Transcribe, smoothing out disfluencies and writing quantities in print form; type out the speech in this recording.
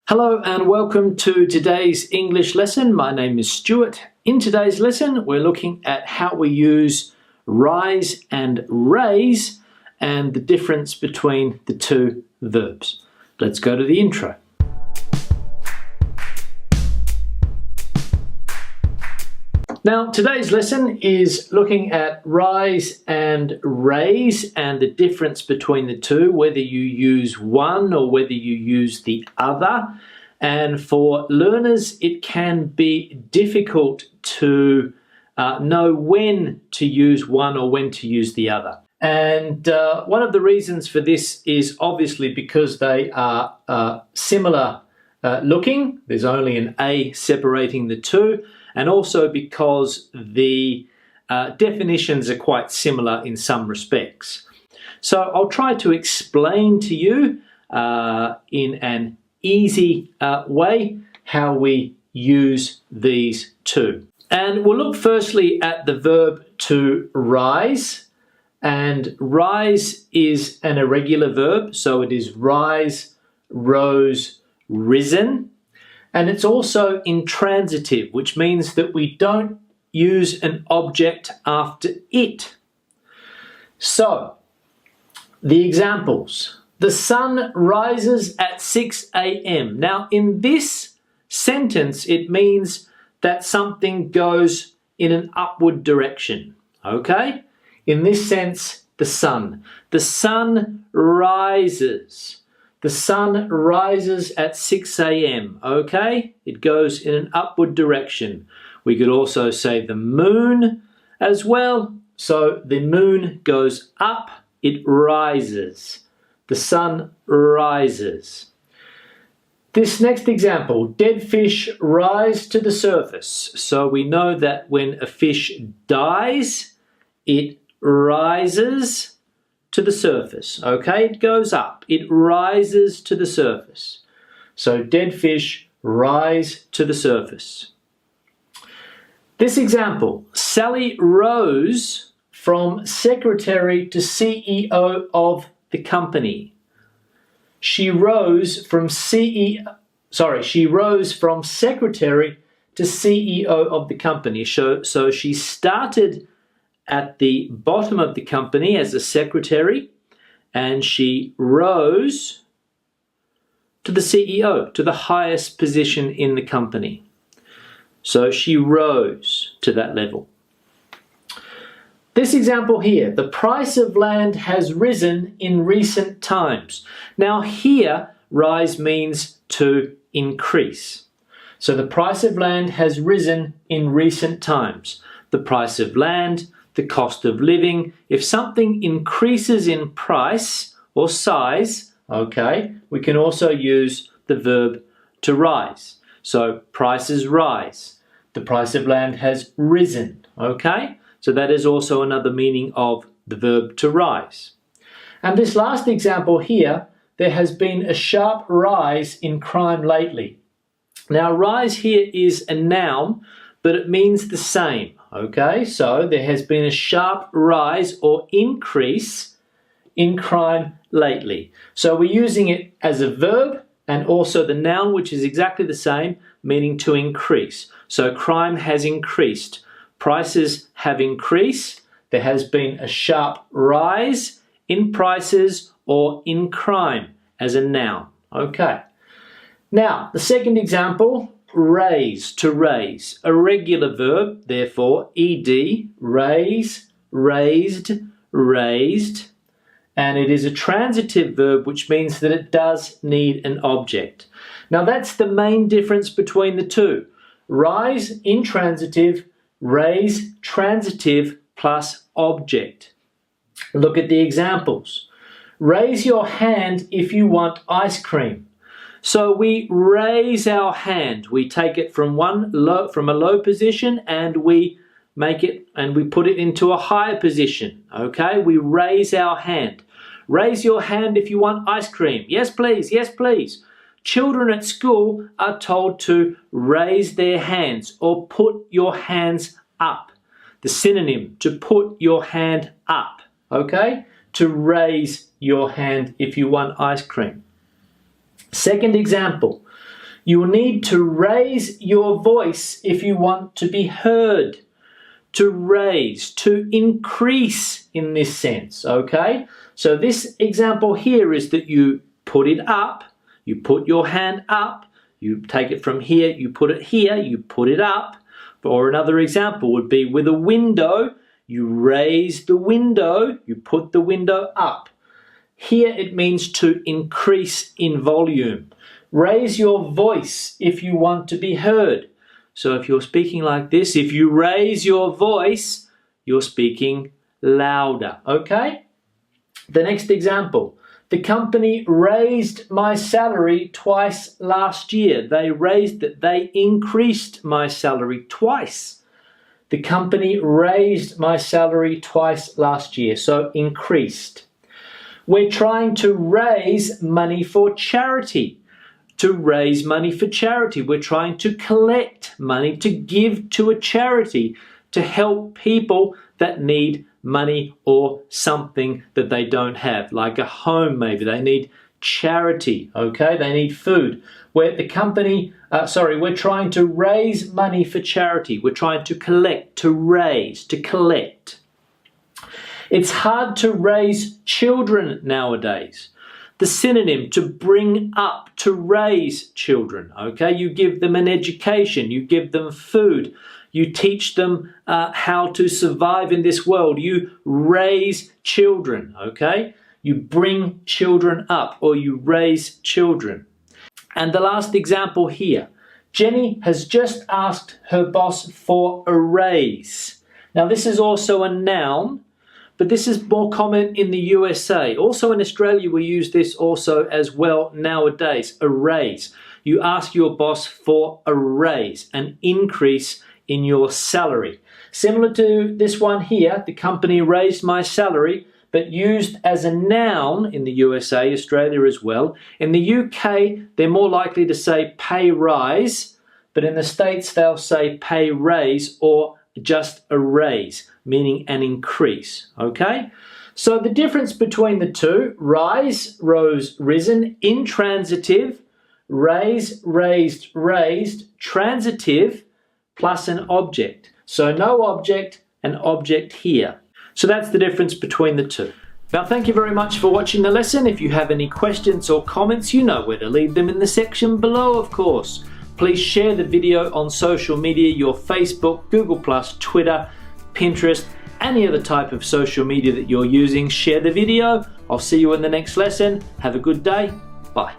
Hello and welcome to today's English lesson. My name is Stuart. In today's lesson, we're looking at how we use rise and raise and the difference between the two verbs. Let's go to the intro. Now, today's lesson is looking at rise and raise and the difference between the two, whether you use one or whether you use the other. And for learners, it can be difficult to know when to use one or when to use the other. And one of the reasons for this is obviously because they are similar looking. There's only an A separating the two. And also because the definitions are quite similar in some respects. So I'll try to explain to you in an easy way how we use these two. And we'll look firstly at the verb to rise. And rise is an irregular verb, so it is rise, rose, risen. And it's also intransitive, which means that we don't use an object after it. So, the examples. The sun rises at 6 a.m. Now, in this sentence, it means that something goes in an upward direction, okay? In this sense, the sun. The sun rises. The sun rises at 6 a.m., okay? It goes in an upward direction. We could also say the moon as well. So the moon goes up, it rises. The sun rises. This next example, dead fish rise to the surface. So we know that when a fish dies, it rises to the surface, okay? It goes up, it rises to the surface. So dead fish rise to the surface. This example, Sally rose from secretary to CEO of the company. She rose from secretary to CEO of the company. So she started at the bottom of the company as a secretary, and she rose to the CEO, to the highest position in the company. So she rose to that level. This example here, the price of land has risen in recent times. Now here, rise means to increase. So the price of land has risen in recent times. The price of land, the cost of living. If something increases in price or size, okay, we can also use the verb to rise. So prices rise. The price of land has risen, okay? So that is also another meaning of the verb to rise. And this last example here, there has been a sharp rise in crime lately. Now, rise here is a noun, but it means the same. Okay, so there has been a sharp rise or increase in crime lately. So we're using it as a verb and also the noun, which is exactly the same, meaning to increase. So crime has increased. Prices have increased. There has been a sharp rise in prices or in crime as a noun. Okay. Now, the second example, raise, to raise, a regular verb, therefore, ed, raise, raised, raised, and it is a transitive verb, which means that it does need an object. Now, that's the main difference between the two. Rise, intransitive, raise, transitive, plus object. Look at the examples. Raise your hand if you want ice cream. So we raise our hand. We take it from a low position and we make it and we put it into a higher position. Okay? We raise our hand. Raise your hand if you want ice cream. Yes, please. Yes, please. Children at school are told to raise their hands or put your hands up. The synonym, to put your hand up. Okay? To raise your hand if you want ice cream. Second example, You will need to raise your voice if you want to be heard. To raise, to increase in this sense, okay? So this example here is that you put it up, you put your hand up, you take it from here, you put it here, you put it up. Or another example would be with a window, you raise the window, you put the window up. Here it means to increase in volume. Raise your voice if you want to be heard. So if you're speaking like this, if you raise your voice, you're speaking louder, okay? The next example. The company raised my salary twice last year. They raised it, they increased my salary twice. The company raised my salary twice last year, so increased. We're trying to raise money for charity. To raise money for charity. We're trying to collect money to give to a charity to help people that need money or something that they don't have, like a home maybe. They need charity, okay? They need food. We're trying to raise money for charity. We're trying to collect, to raise, to collect. It's hard to raise children nowadays. The synonym, to bring up, to raise children, okay? You give them an education, you give them food, you teach them how to survive in this world. You raise children, okay? You bring children up, or you raise children. And the last example here, Jenny has just asked her boss for a raise. Now this is also a noun, but this is more common in the USA. Also in Australia, we use this also as well nowadays, a raise. You ask your boss for a raise, an increase in your salary. Similar to this one here, the company raised my salary, but used as a noun in the USA, Australia as well. In the UK, they're more likely to say pay rise, but in the States, they'll say pay raise or just a raise, meaning an increase, okay? So the difference between the two, rise, rose, risen, intransitive, raise, raised, raised, transitive, plus an object. So no object, an object here. So that's the difference between the two. Now thank you very much for watching the lesson. If you have any questions or comments, you know where to leave them in the section below, of course. Please share the video on social media, your Facebook, Google+, Twitter, Pinterest, any other type of social media that you're using. Share the video. I'll see you in the next lesson. Have a good day. Bye.